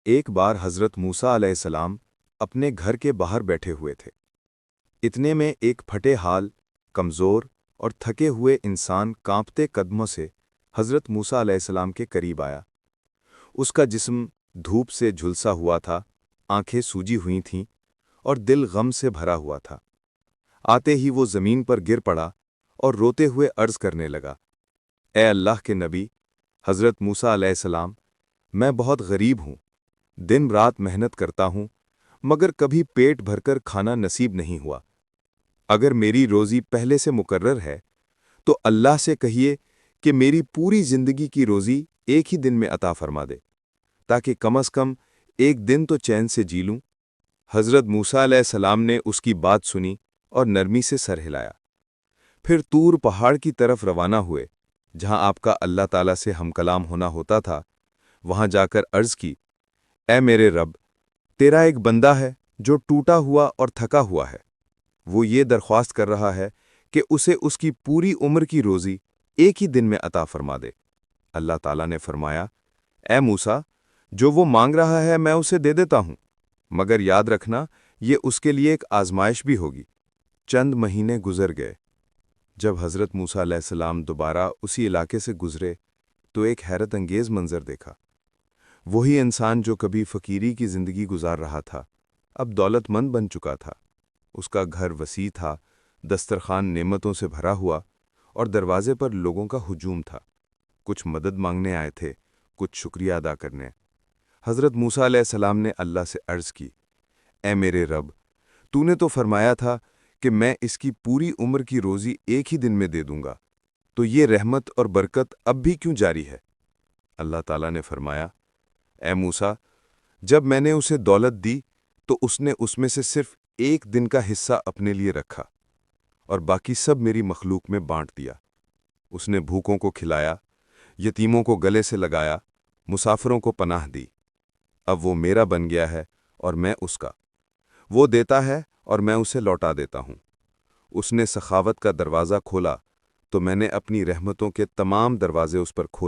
ایک بار حضرت موسیٰ علیہ السلام اپنے گھر کے باہر بیٹھے ہوئے تھے۔ اتنے میں ایک پھٹے حال، کمزور اور تھکے ہوئے انسان کانپتے قدموں سے حضرت موسیٰ علیہ السلام کے قریب آیا۔ اس کا جسم دھوپ سے جھلسا ہوا تھا، آنکھیں سوجی ہوئی تھیں اور دل غم سے بھرا ہوا تھا۔ آتے ہی وہ زمین پر گر پڑا اور روتے ہوئے عرض کرنے لگا، اے اللہ کے نبی حضرت موسیٰ علیہ السلام، میں بہت غریب ہوں، دن رات محنت کرتا ہوں، مگر کبھی پیٹ بھر کر کھانا نصیب نہیں ہوا۔ اگر میری روزی پہلے سے مقرر ہے تو اللہ سے کہیے کہ میری پوری زندگی کی روزی ایک ہی دن میں عطا فرما دے، تاکہ کم از کم ایک دن تو چین سے جی لوں۔ حضرت موسیٰ علیہ السلام نے اس کی بات سنی اور نرمی سے سر ہلایا۔ پھر طور پہاڑ کی طرف روانہ ہوئے، جہاں آپ کا اللہ تعالیٰ سے ہم کلام ہونا ہوتا تھا۔ وہاں جا کر عرض کی، اے میرے رب، تیرا ایک بندہ ہے جو ٹوٹا ہوا اور تھکا ہوا ہے۔ وہ یہ درخواست کر رہا ہے کہ اسے اس کی پوری عمر کی روزی ایک ہی دن میں عطا فرما دے۔ اللہ تعالیٰ نے فرمایا، اے موسیٰ، جو وہ مانگ رہا ہے میں اسے دے دیتا ہوں، مگر یاد رکھنا یہ اس کے لیے ایک آزمائش بھی ہوگی۔ چند مہینے گزر گئے۔ جب حضرت موسیٰ علیہ السلام دوبارہ اسی علاقے سے گزرے تو ایک حیرت انگیز منظر دیکھا۔ وہی انسان جو کبھی فقیری کی زندگی گزار رہا تھا، اب دولت مند بن چکا تھا۔ اس کا گھر وسیع تھا، دسترخوان نعمتوں سے بھرا ہوا، اور دروازے پر لوگوں کا ہجوم تھا۔ کچھ مدد مانگنے آئے تھے، کچھ شکریہ ادا کرنے۔ حضرت موسیٰ علیہ السلام نے اللہ سے عرض کی، اے میرے رب، تو نے تو فرمایا تھا کہ میں اس کی پوری عمر کی روزی ایک ہی دن میں دے دوں گا، تو یہ رحمت اور برکت اب بھی کیوں جاری ہے؟ اللہ تعالیٰ نے فرمایا، اے موسیٰ، جب میں نے اسے دولت دی تو اس نے اس میں سے صرف ایک دن کا حصہ اپنے لیے رکھا اور باقی سب میری مخلوق میں بانٹ دیا۔ اس نے بھوکوں کو کھلایا، یتیموں کو گلے سے لگایا، مسافروں کو پناہ دی۔ اب وہ میرا بن گیا ہے اور میں اس کا۔ وہ دیتا ہے اور میں اسے لوٹا دیتا ہوں۔ اس نے سخاوت کا دروازہ کھولا تو میں نے اپنی رحمتوں کے تمام دروازے اس پر کھول